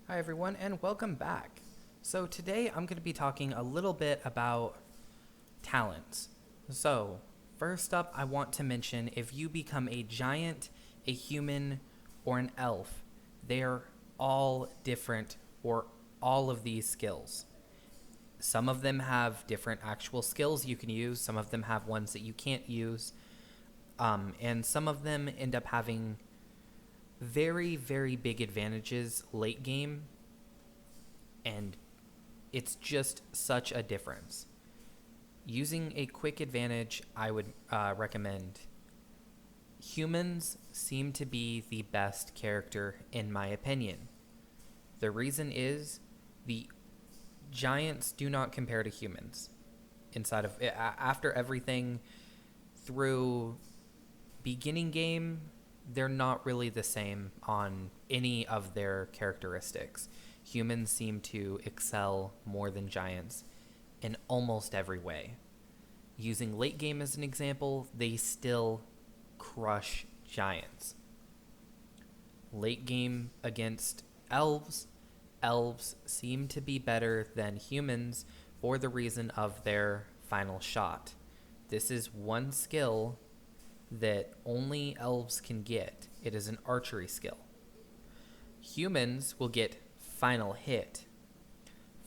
Hi, everyone, and welcome back. So, today I'm going to be talking a little bit about talents. So, first up, I want to mention if you become a giant, a human, or an elf, they are all different for all of these skills. Some of them have different actual skills you can use, some of them have ones that you can't use, and some of them end up having very, very big advantages late game, and it's just such a difference. Using a quick advantage, I would recommend humans seem to be the best character in my opinion. The reason is the giants do not compare to humans. Inside of after everything through beginning game, they're not really the same on any of their characteristics. Humans seem to excel more than giants in almost every way. Using late game as an example, they still crush giants. Late game against elves, elves seem to be better than humans for the reason of their final shot. This is one skill that only elves can get. It is an archery skill. Humans will get final hit.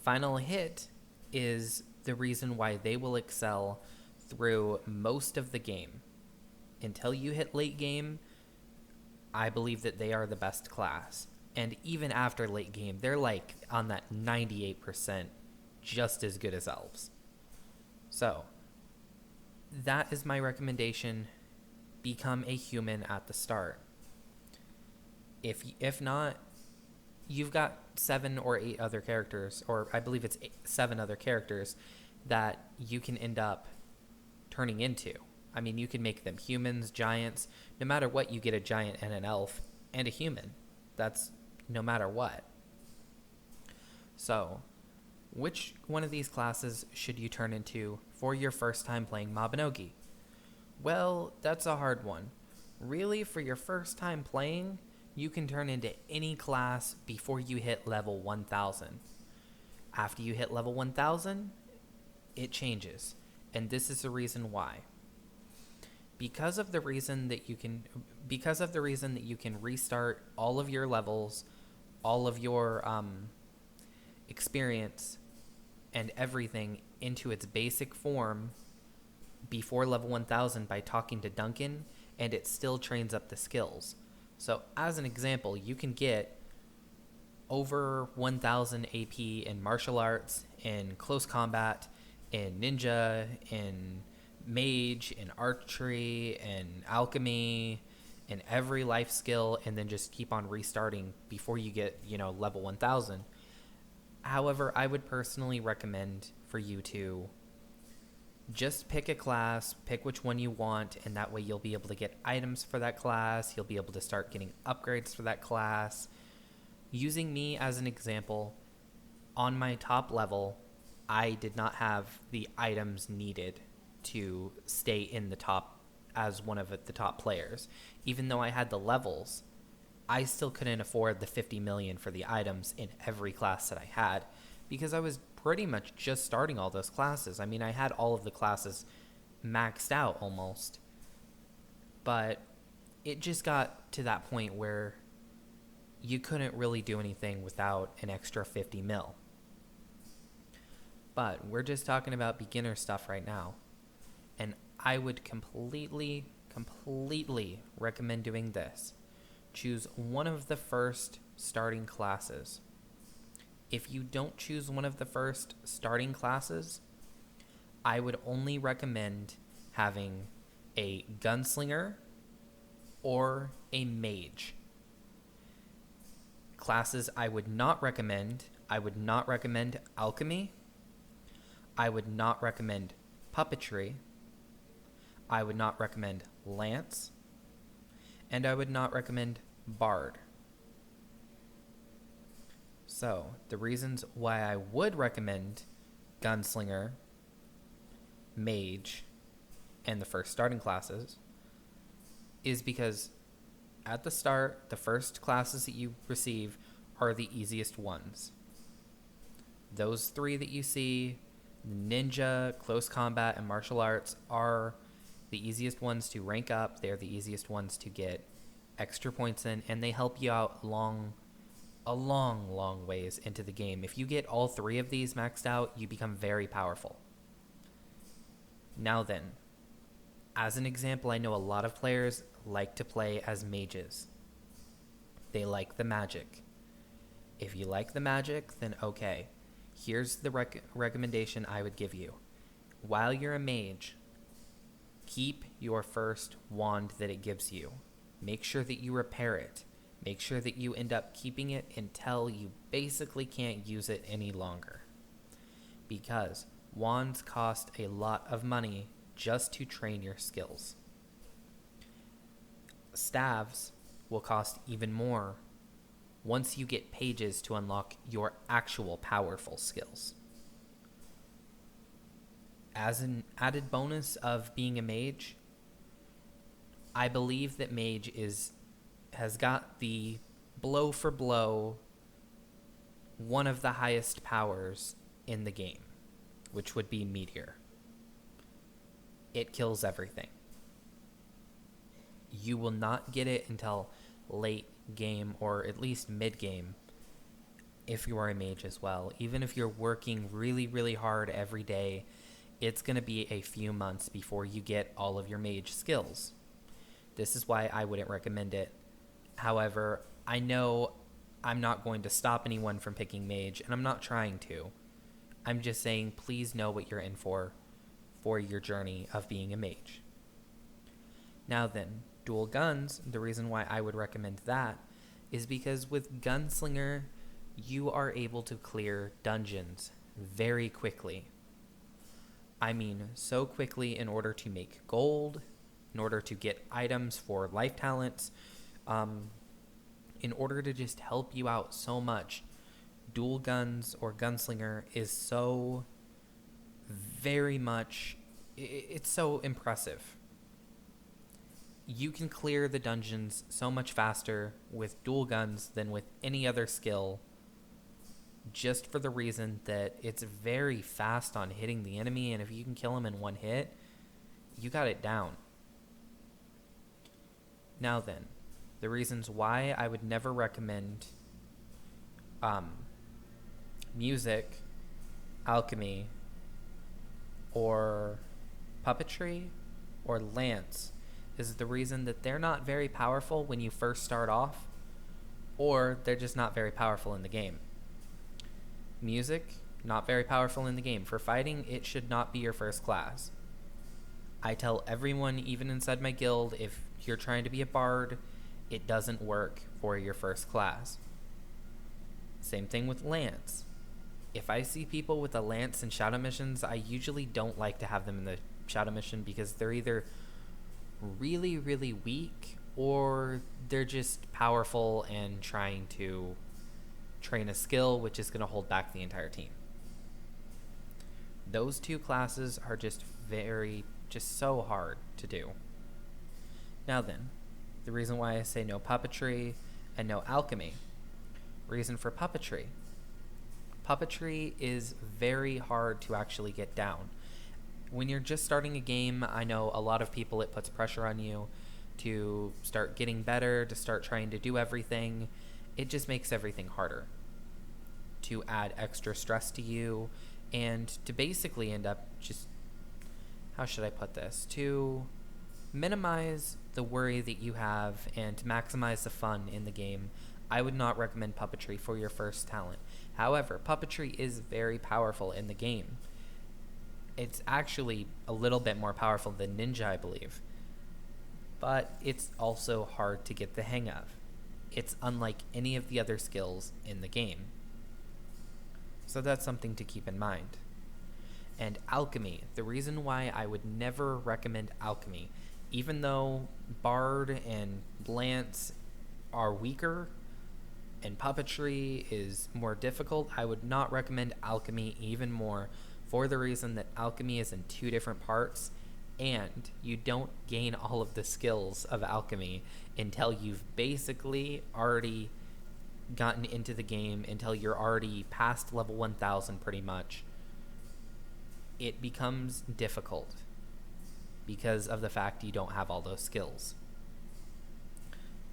Final hit is the reason why they will excel through most of the game. Until you hit late game, I believe that they are the best class. And even after late game, they're like on that 98%, just as good as elves. So, that is my recommendation. Become a human at the start. If not, you've got 7 or 8 other characters, or I believe it's 7 other characters that you can end up turning into. I mean, you can make them humans, giants. No matter what, you get a giant and an elf and a human. That's no matter what. So, which one of these classes should you turn into for your first time playing Mabinogi? Well, that's a hard one. Really, for your first time playing, you can turn into any class before you hit level 1000. After you hit level 1000, it changes. And this is the reason why. Because of the reason that you can restart all of your levels, all of your experience and everything into its basic form before level 1000 by talking to Duncan, and it still trains up the skills. So, as an example, you can get over 1000 AP in martial arts, in close combat, in ninja, in mage, in archery, in alchemy, in every life skill, and then just keep on restarting before you get, level 1000. However, I would personally recommend for you to just pick a class, pick which one you want, and that way you'll be able to get items for that class. You'll be able to start getting upgrades for that class. Using me as an example, on my top level, I did not have the items needed to stay in the top as one of the top players. Even though I had the levels, I still couldn't afford the 50 million for the items in every class that I had because I was pretty much just starting all those classes. I mean, I had all of the classes maxed out almost, but it just got to that point where you couldn't really do anything without an extra 50 mil. But we're just talking about beginner stuff right now. And I would completely recommend doing this. Choose one of the first starting classes. If you don't choose one of the first starting classes, I would only recommend having a gunslinger or a mage. Classes I would not recommend alchemy. I would not recommend puppetry. I would not recommend lance. And I would not recommend bard. So, the reasons why I would recommend gunslinger, mage, and the first starting classes is because at the start, the first classes that you receive are the easiest ones. Those three that you see, ninja, close combat, and martial arts, are the easiest ones to rank up. They're the easiest ones to get extra points in, and they help you out a long ways into the game. If you get all three of these maxed out, you become very powerful. Now then, as an example, I know a lot of players like to play as mages. They like the magic. If you like the magic, then okay. Here's the recommendation I would give you. While you're a mage, keep your first wand that it gives you. Make sure that you repair it. Make sure that you end up keeping it until you basically can't use it any longer. Because wands cost a lot of money just to train your skills. Staves will cost even more once you get pages to unlock your actual powerful skills. As an added bonus of being a mage, I believe that mage has got the blow for blow one of the highest powers in the game, which would be meteor. It kills everything. You will not get it until late game, or at least mid game, if you are a mage as well. Even if you're working really hard every day, it's going to be a few months before you get all of your mage skills. This is why I wouldn't recommend it. However, I know I'm not going to stop anyone from picking mage, and I'm not trying to. I'm just saying, please know what you're in for your journey of being a mage. Now then, dual guns, the reason why I would recommend that is because with Gunslinger, you are able to clear dungeons very quickly. I mean, so quickly in order to make gold, in order to get items for life talents, in order to just help you out so much. Dual guns or Gunslinger is so very much, it's so impressive. You can clear the dungeons so much faster with dual guns than with any other skill, just for the reason that it's very fast on hitting the enemy, and if you can kill him in one hit, you got it down. Now then, the reasons why I would never recommend music, alchemy, or puppetry, or lance is the reason that they're not very powerful when you first start off, or they're just not very powerful in the game. Music, not very powerful in the game. For fighting, it should not be your first class. I tell everyone, even inside my guild, if you're trying to be a bard, it doesn't work for your first class. Same thing with lance. If I see people with a lance in shadow missions, I usually don't like to have them in the shadow mission because they're either really weak or they're just powerful and trying to train a skill, which is going to hold back the entire team. Those two classes are just so hard to do. Now then, the reason why I say no puppetry and no alchemy. Reason for puppetry. Puppetry is very hard to actually get down. When you're just starting a game, I know a lot of people, it puts pressure on you to start getting better, to start trying to do everything. It just makes everything harder, to add extra stress to you, and to basically end up just, how should I put this, to minimize the worry that you have and to maximize the fun in the game. I would not recommend puppetry for your first talent. However, puppetry is very powerful in the game. It's actually a little bit more powerful than ninja, I believe. But it's also hard to get the hang of. It's unlike any of the other skills in the game. So that's something to keep in mind. And alchemy. The reason why I would never recommend alchemy, even though bard and lance are weaker and puppetry is more difficult, I would not recommend alchemy even more, for the reason that alchemy is in two different parts, and you don't gain all of the skills of alchemy until you've basically already gotten into the game until you're already past level 1000 pretty much, it becomes difficult because of the fact you don't have all those skills.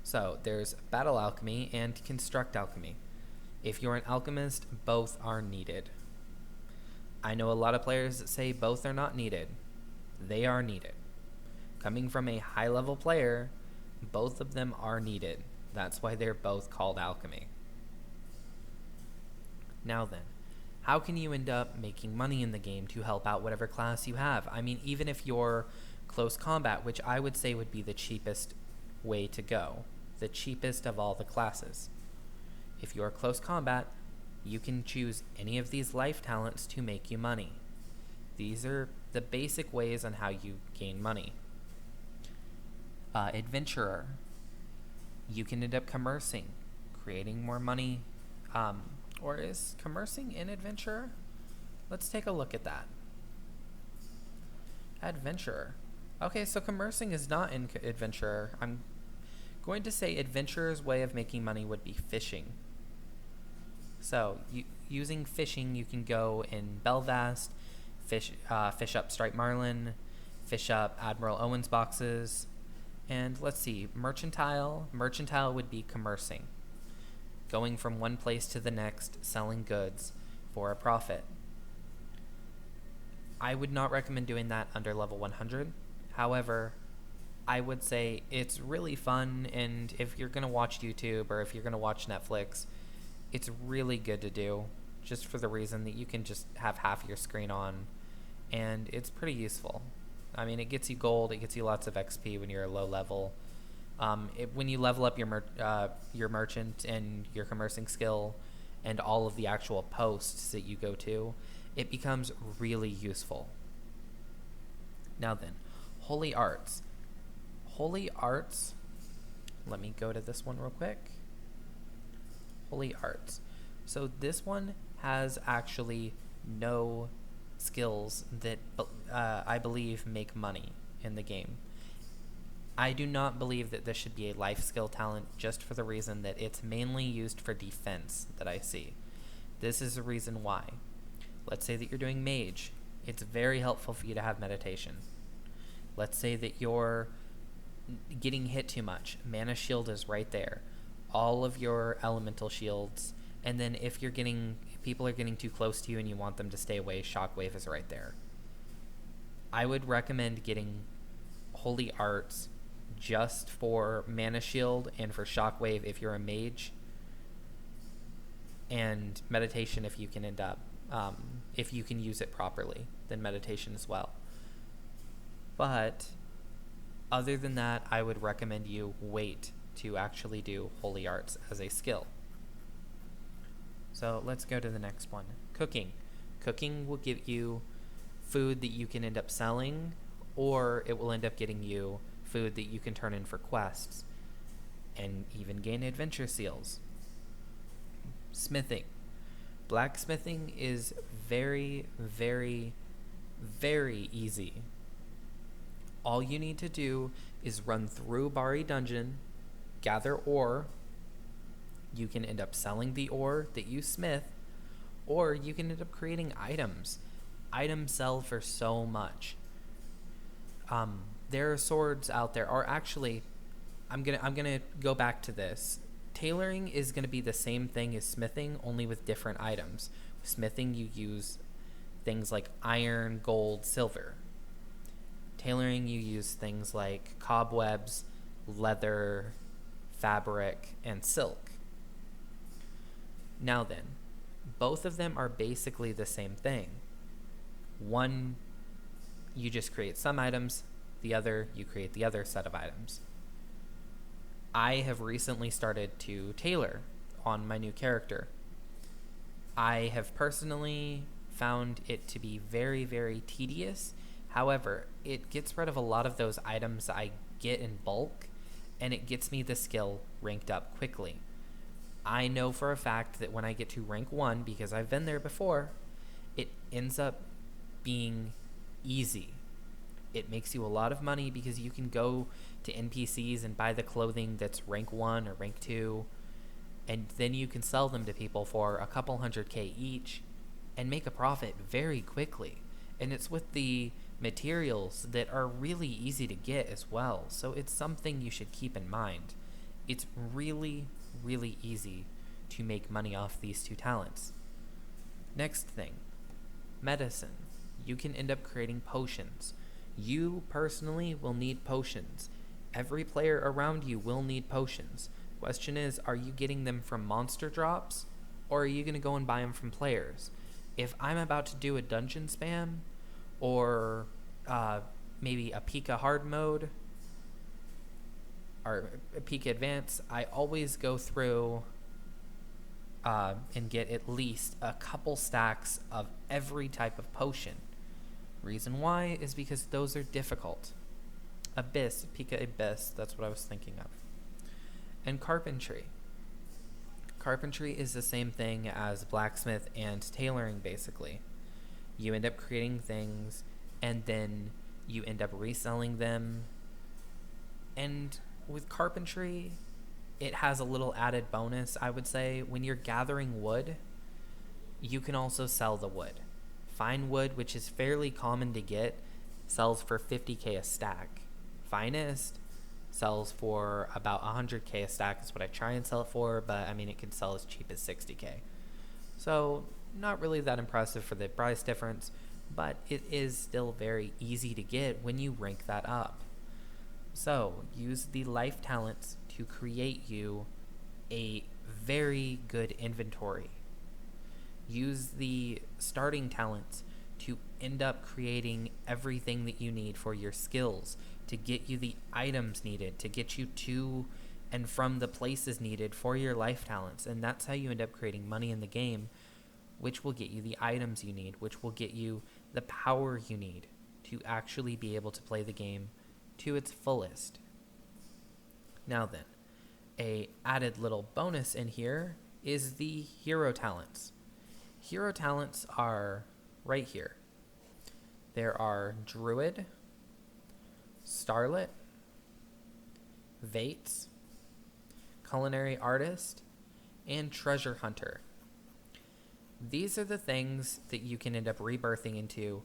So there's battle alchemy and construct alchemy. If you're an alchemist, both are needed. I know a lot of players that say both are not needed. They are needed. Coming from a high level player, both of them are needed. That's why they're both called alchemy. Now then, how can you end up making money in the game to help out whatever class you have? I mean, even if you're close combat, which I would say would be the cheapest way to go, the cheapest of all the classes. If you're close combat, you can choose any of these life talents to make you money. These are the basic ways on how you gain money. Adventurer. You can end up commercing, creating more money. Or is commercing in adventurer? Let's take a look at that. Adventurer. Okay, so commercing is not in adventurer. I'm going to say adventurer's way of making money would be fishing. So, using fishing, you can go in Belvast, fish up Striped Marlin, fish up Admiral Owen's boxes, and let's see, mercantile. Mercantile would be commercing, going from one place to the next, selling goods for a profit. I would not recommend doing that under level 100. However, I would say it's really fun, and if you're going to watch YouTube or if you're going to watch Netflix, it's really good to do, just for the reason that you can just have half your screen on, and it's pretty useful. I mean, it gets you gold, it gets you lots of XP when you're a low level. When you level up your merchant and your commercing skill and all of the actual posts that you go to, it becomes really useful. Now then, Holy Arts. Holy Arts, let me go to this one real quick. Holy Arts. So this one has actually no skills that I believe make money in the game. I do not believe that this should be a life skill talent, just for the reason that it's mainly used for defense that I see. This is the reason why. Let's say that you're doing mage. It's very helpful for you to have meditation. Let's say that you're getting hit too much. Mana shield is right there. All of your elemental shields. And then if people are getting too close to you and you want them to stay away, shockwave is right there. I would recommend getting Holy Arts just for mana shield and for shockwave if you're a mage, and meditation if you can end up if you can use it properly, then meditation as well. But other than that, I would recommend you wait to actually do Holy Arts as a skill. So let's go to the next one. Cooking. Cooking will give you food that you can end up selling, or it will end up getting you food that you can turn in for quests and even gain adventure seals. Smithing. Blacksmithing is very, very, very easy. All you need to do is run through Bari Dungeon, gather ore. You can end up selling the ore that you smith, or you can end up creating items. Items sell for so much. There are swords out there, or actually, I'm gonna go back to this. Tailoring is gonna be the same thing as smithing, only with different items. With smithing, you use things like iron, gold, silver. Tailoring, you use things like cobwebs, leather, fabric, and silk. Now then, both of them are basically the same thing. One, you just create some items. The other, you create the other set of items. I have recently started to tailor on my new character. I have personally found it to be very, very tedious. However, it gets rid of a lot of those items I get in bulk, and it gets me the skill ranked up quickly. I know for a fact that when I get to rank 1, because I've been there before, it ends up being easy. It makes you a lot of money because you can go to NPCs and buy the clothing that's rank 1 or rank 2, And then you can sell them to people for a couple 100K each and make a profit very quickly. And it's with the materials that are really easy to get as well. So it's something you should keep in mind. It's really, really easy to make money off these two talents. Next thing, medicine. You can end up creating potions. You personally will need potions. Every player around you will need potions. Question is, are you getting them from monster drops, or are you going to go and buy them from players? If I'm about to do a dungeon spam, or maybe a Pika hard mode, or a Pika advance, I always go through and get at least a couple stacks of every type of potion. Reason why is because those are difficult. Abyss, Pika Abyss, that's what I was thinking of. And carpentry. Carpentry is the same thing as blacksmith and tailoring, basically. You end up creating things, and then you end up reselling them. And with carpentry, it has a little added bonus, I would say. When you're gathering wood, you can also sell the wood. Fine wood, which is fairly common to get, sells for 50K a stack. Finest sells for about 100K a stack is what I try and sell it for, but I mean, it can sell as cheap as 60K. So not really that impressive for the price difference, but it is still very easy to get when you rank that up. So use the life talents to create you a very good inventory. Use the starting talents to end up creating everything that you need for your skills, to get you the items needed, to get you to and from the places needed for your life talents. And that's how you end up creating money in the game, which will get you the items you need, which will get you the power you need to actually be able to play the game to its fullest. Now then, a added little bonus in here is the hero talents. Hero talents are right here. There are Druid, Starlet, Vates, Culinary Artist, and Treasure Hunter. These are the things that you can end up rebirthing into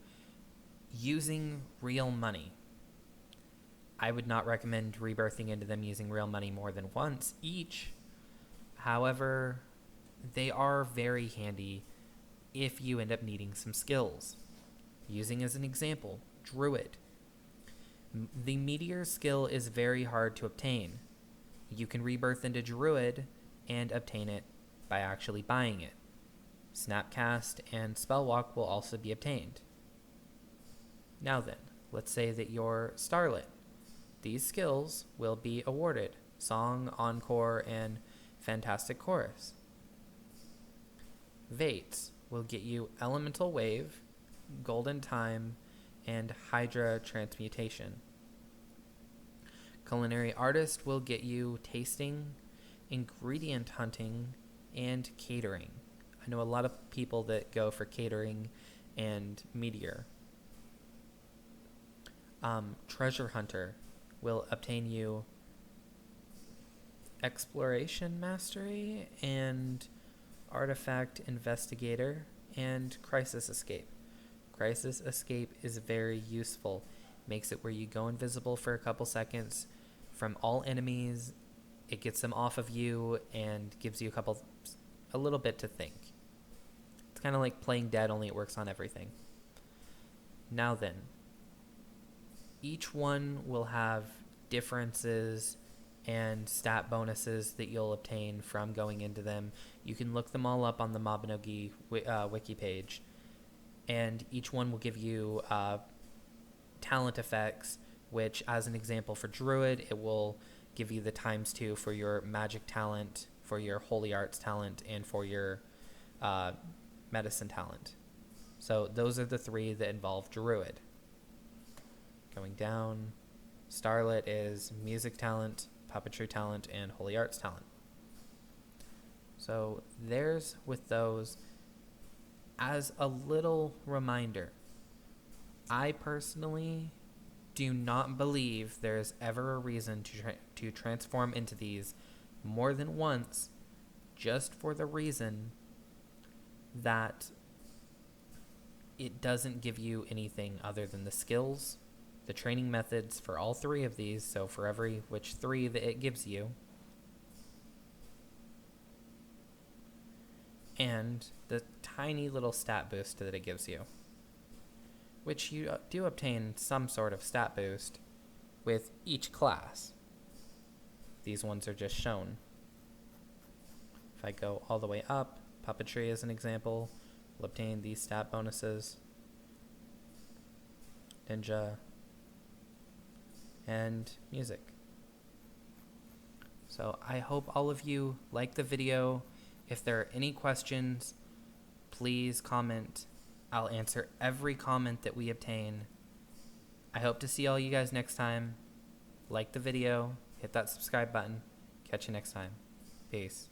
using real money. I would not recommend rebirthing into them using real money more than once each. However, they are very handy if you end up needing some skills. Using as an example, Druid. The Meteor skill is very hard to obtain. You can rebirth into Druid and obtain it by actually buying it. Snapcast and Spellwalk will also be obtained. Now then, let's say that you're Starlet. These skills will be awarded Song, Encore, and Fantastic Chorus. Vates will get you Elemental Wave, Golden Time, and Hydra Transmutation. Culinary Artist will get you Tasting, Ingredient Hunting, and Catering. I know a lot of people that go for Catering and Meteor. Treasure Hunter will obtain you Exploration Mastery and Artifact Investigator and Crisis Escape. Crisis Escape is very useful. Makes it where you go invisible for a couple seconds from all enemies. It gets them off of you and gives you a little bit to think. It's kind of like playing dead, only it works on everything. Now then, each one will have differences and stat bonuses that you'll obtain from going into them. You can look them all up on the mabinogi wiki page, and each one will give you talent effects, which, as an example for Druid, it will give you the ×2 for your magic talent, for your holy arts talent, and for your medicine talent. So those are the three that involve Druid. Going down, Starlet is music talent, puppetry talent, and holy arts talent. So there's with those. As a little reminder, I personally do not believe there is ever a reason to transform into these more than once just for the reason that it doesn't give you anything other than the skills, the training methods for all three of these, so for every which three that it gives you, and the tiny little stat boost that it gives you, which you do obtain some sort of stat boost with each class. These ones are just shown. If I go all the way up, puppetry as an example, will obtain these stat bonuses. Ninja and music. So I hope all of you like the video. If there are any questions, please comment. I'll answer every comment that we obtain. I hope to see all you guys next time. Like the video, hit that subscribe button. Catch you next time. Peace.